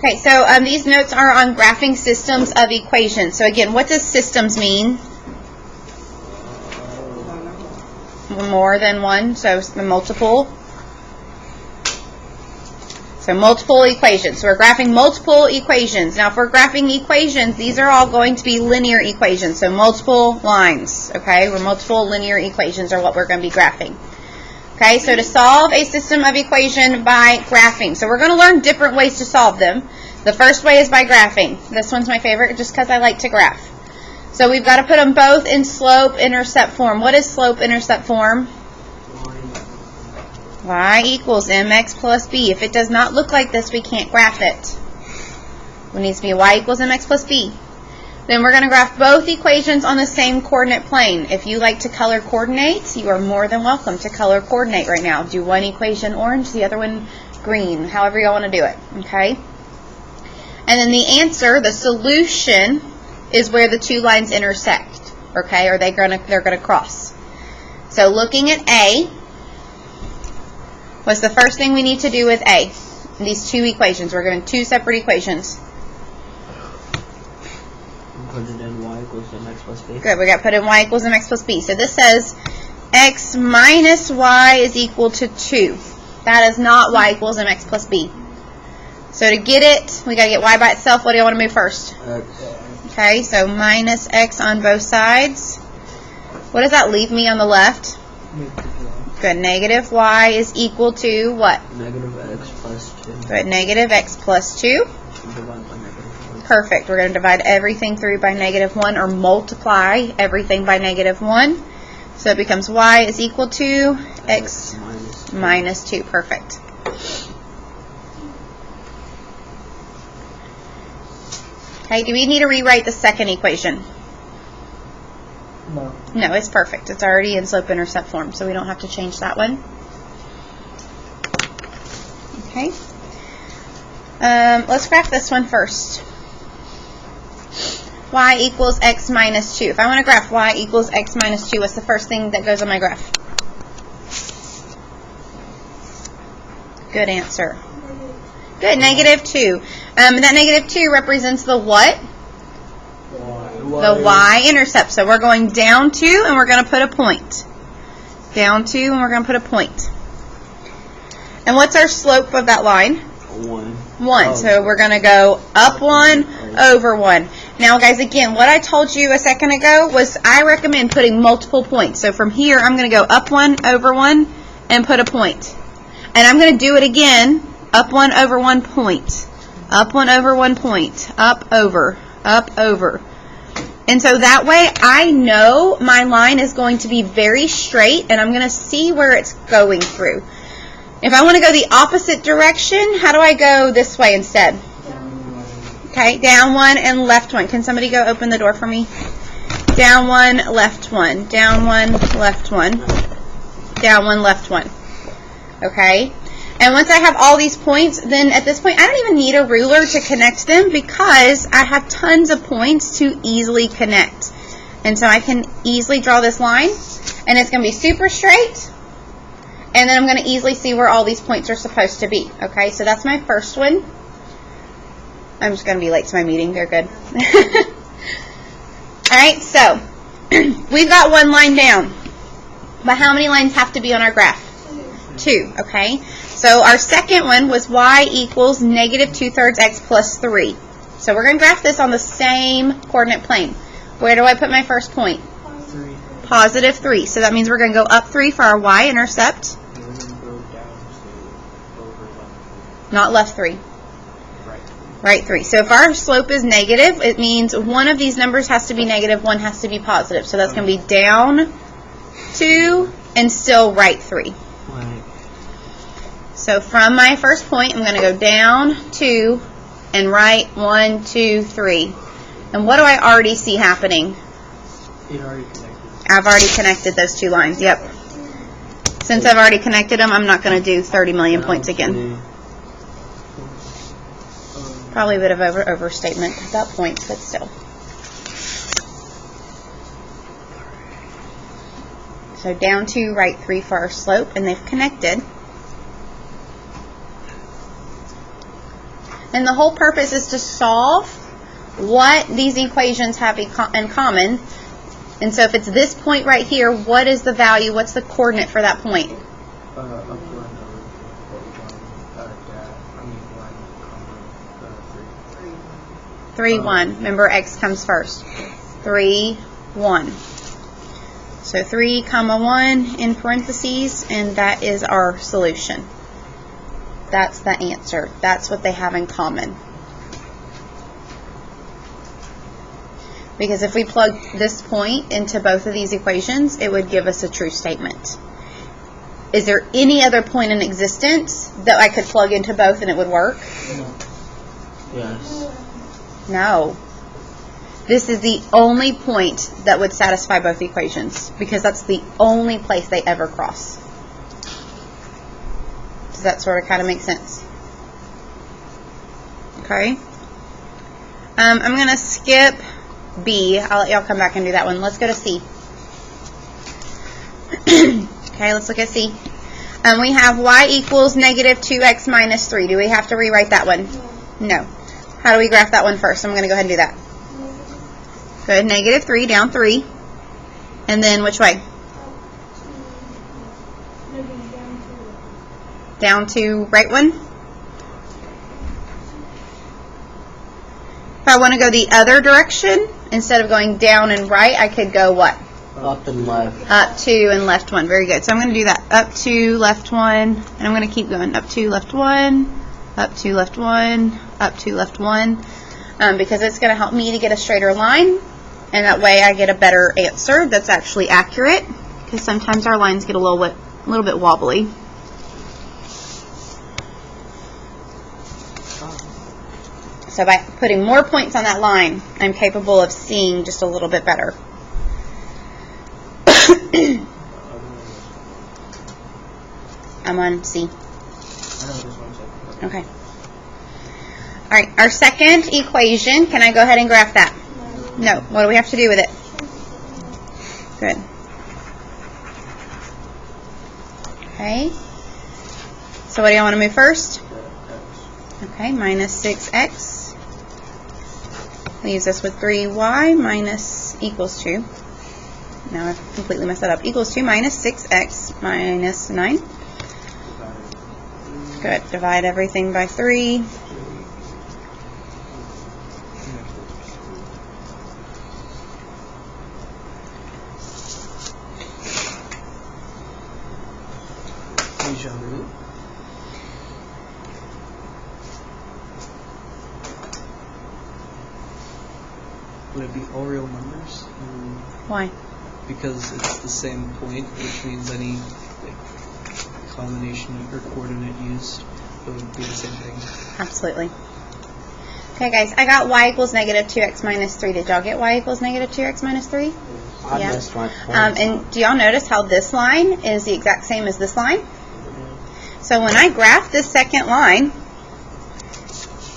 Okay, so these notes are on graphing systems of equations. So again, what does systems mean? More than one, so multiple. So multiple equations. So we're graphing multiple equations. Now if we're graphing equations, these are all going to be linear equations. So multiple lines, okay? Or multiple linear equations are what we're going to be graphing. Okay, so to solve a system of equation by graphing. So we're going to learn different ways to solve them. The first way is by graphing. This one's my favorite just because I like to graph. So we've got to put them both in slope-intercept form. What is slope-intercept form? Y equals mx plus b. If it does not look like this, we can't graph it. It needs to be y equals mx plus b. Then we're going to graph both equations on the same coordinate plane. If you like to color coordinates, you are more than welcome to color coordinate right now. Do one equation orange, the other one green, however you want to do it. Okay? And then the answer, the solution, is where the two lines intersect. Okay? Or they're going to cross. So looking at A, what's the first thing we need to do with A? These two equations. We're given two separate equations. Put it in y equals mx plus b. Good, we got to put in y equals mx plus b. So this says x minus y is equal to 2. That is not y equals mx plus b. So to get it, we got to get y by itself. What do you want to move first? X. Okay, so minus x on both sides. What does that leave me on the left? Good, negative y is equal to what? Negative x plus 2. Good, negative x plus 2. Divide by negative 1. Perfect. We're going to divide everything through by negative 1 or multiply everything by negative 1. So it becomes y is equal to x minus 2. Perfect. Okay, do we need to rewrite the second equation? No. No, it's perfect. It's already in slope-intercept form, so we don't have to change that one. Okay. Let's graph this one first. Y equals x minus 2. If I want to graph y equals x minus 2, what's the first thing that goes on my graph? Good answer. Good, negative 2. That negative 2 represents the what? The y-intercept. So we're going down 2 and we're going to put a point. Down 2 and we're going to put a point. And what's our slope of that line? 1. 1. Oh. So we're going to go up 1, over 1. Now, guys, again, what I told you a second ago was I recommend putting multiple points. So from here, I'm going to go up 1, over 1, and put a point. And I'm going to do it again. Up 1, over 1, point. Up 1, over 1, point. Up, over. Up, over. And so that way, I know my line is going to be very straight, and I'm going to see where it's going through. If I want to go the opposite direction, how do I go this way instead? Okay, down 1 and left 1. Can somebody go open the door for me? Down 1, left 1. Down 1, left 1. Down 1, left 1. Okay? And once I have all these points, then at this point, I don't even need a ruler to connect them because I have tons of points to easily connect. And so I can easily draw this line, and it's going to be super straight. And then I'm going to easily see where all these points are supposed to be. Okay, so that's my first one. I'm just going to be late to my meeting. They're good. Alright, so we've got one line down. But how many lines have to be on our graph? 2, okay? So our second one was y equals negative 2/3 x plus 3. So we're going to graph this on the same coordinate plane. Where do I put my first point? 3. Positive 3. So that means we're going to go up 3 for our y-intercept. We're going to go down to over 1. Not left 3. Right. Right 3. So if our slope is negative, it means one of these numbers has to be negative, one has to be positive. So that's going to be down 2 and still right 3. Right. So from my first point, I'm going to go down 2 and right 1, 2, 3. And what do I already see happening? It already connected. I've already connected those two lines. Yep. Since I've already connected them, I'm not going to do 30 million points again. Probably a bit of overstatement at that point, but still. So down 2, right 3 for our slope, and they've connected. And the whole purpose is to solve what these equations have in common. And so if it's this point right here, what is the value? What's the coordinate for that point? Up 1 over 1, 3, 1. Remember, x comes first. 3, 1. So 3, 1 in parentheses, and that is our solution. That's the answer. That's what they have in common. Because if we plug this point into both of these equations, it would give us a true statement. Is there any other point in existence that I could plug into both and it would work? Yes. No. This is the only point that would satisfy both equations, because that's the only place they ever cross. Does that sort of kind of make sense? Okay. I'm going to skip B. I'll let y'all come back and do that one. Let's go to C. Okay, let's look at C. We have y equals negative 2x minus 3. Do we have to rewrite that one? No. How do we graph that one first? I'm going to go ahead and do that. Good. Negative 3, down 3. And then which way? Down to right one. If I want to go the other direction, instead of going down and right, I could go what? Up and left. Up 2 and left 1. Very good. So I'm going to do that. Up 2, left 1. And I'm going to keep going. Up 2, left 1. Up 2, left 1. Up 2, left 1. Because it's going to help me to get a straighter line. And that way I get a better answer that's actually accurate. Because sometimes our lines get a little bit wobbly. So by putting more points on that line, I'm capable of seeing just a little bit better. I'm on C. Okay. All right, our second equation, can I go ahead and graph that? No. What do we have to do with it? Good. Okay. So what do you want to move first? Okay, minus 6x. Leaves us with 3y minus equals 2. Now I've completely messed that up. Equals 2 minus 6x minus 9. Good. Divide everything by 3. Would it be all real numbers? Why? Because it's the same point, which means any combination or coordinate used would be the same thing. Absolutely. Okay, guys, I got y equals negative 2x minus 3. Did y'all get y equals negative 2x minus 3? I Yeah. missed my point. And do y'all notice how this line is the exact same as this line? So when I graph this second line,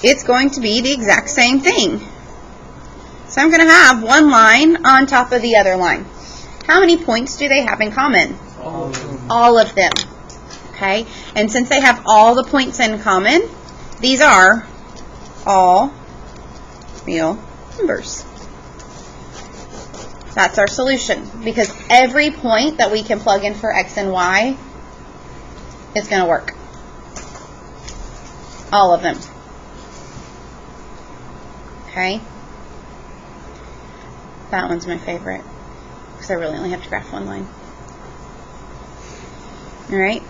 it's going to be the exact same thing. So I'm going to have one line on top of the other line. How many points do they have in common? All of them. All of them. Okay? And since they have all the points in common, these are all real numbers. That's our solution. Because every point that we can plug in for x and y is going to work. All of them. Okay? That one's my favorite. Because I really only have to graph one line. Alright?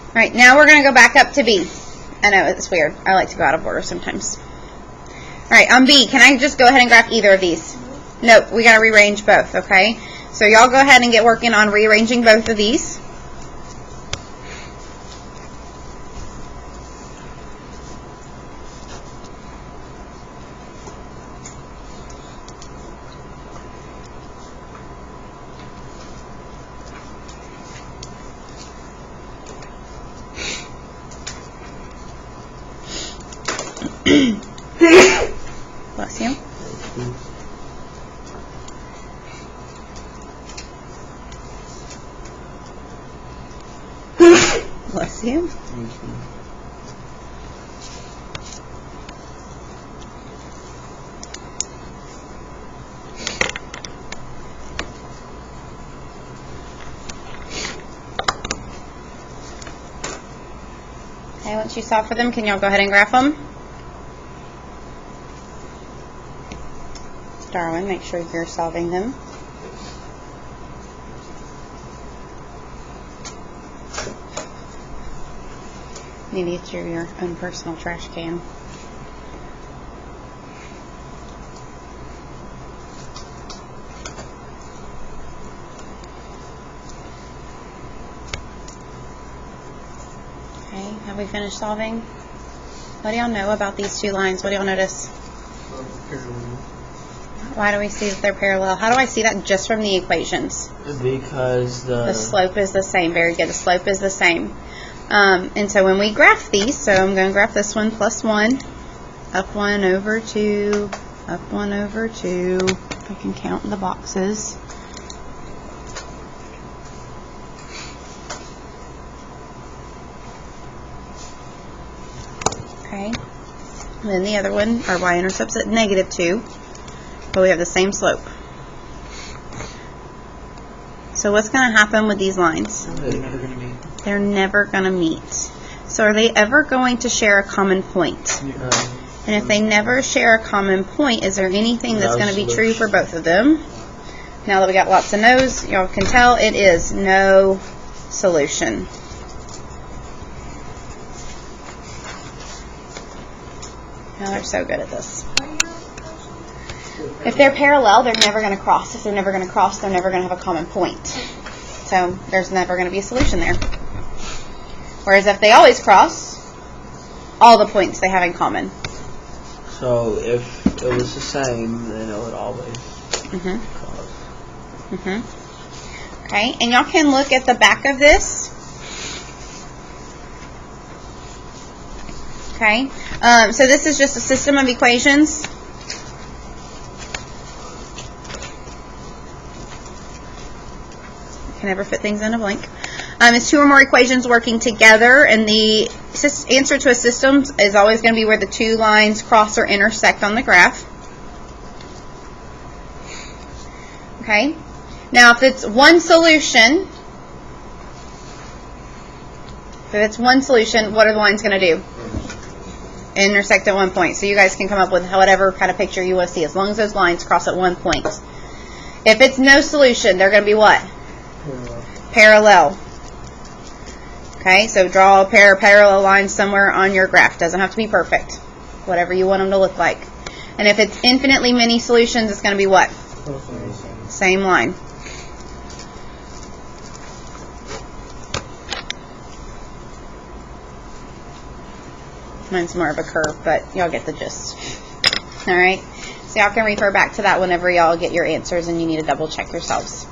Alright, now we're going to go back up to B. I know, it's weird. I like to go out of order sometimes. Alright, on B, can I just go ahead and graph either of these? Nope, we got to rearrange both, okay? So y'all go ahead and get working on rearranging both of these. Bless you. Okay, once you solve for them, can y'all go ahead and graph them? Darwin, make sure you're solving them. You need to get your own personal trash can. Okay, have we finished solving? What do y'all know about these two lines? What do y'all notice? Parallel. Why do we see that they're parallel? How do I see that just from the equations? Because The slope is the same. Very good. The slope is the same. And so when we graph these, so I'm going to graph this one plus 1, up 1 over 2, up 1 over 2. I can count the boxes. Okay. And then the other one, our y-intercept's at -2, but we have the same slope. So what's going to happen with these lines? They're never going to meet. They're never going to meet. So are they ever going to share a common point? And if they never share a common point, is there anything that's No going to be true for solution. both of them? Now that we got lots of no's, y'all can tell it is no solution. Now they're so good at this. If they're parallel, they're never going to cross. If they're never going to cross, they're never going to have a common point. So there's never going to be a solution there. Whereas if they always cross, all the points they have in common. So if it was the same, then it would always Mm-hmm. cause. Mm-hmm. Okay, and y'all can look at the back of this. Okay, so this is just a system of equations. I can never fit things in a blank. It's two or more equations working together, and the answer to a system is always going to be where the two lines cross or intersect on the graph. Okay. Now, if it's one solution, what are the lines going to do? Intersect at one point. So you guys can come up with whatever kind of picture you want to see, as long as those lines cross at one point. If it's no solution, they're going to be what? Parallel. Okay, so draw a pair of parallel lines somewhere on your graph. Doesn't have to be perfect. Whatever you want them to look like. And if it's infinitely many solutions, it's going to be what? Same line. Mine's more of a curve, but y'all get the gist. Alright, so y'all can refer back to that whenever y'all get your answers and you need to double check yourselves.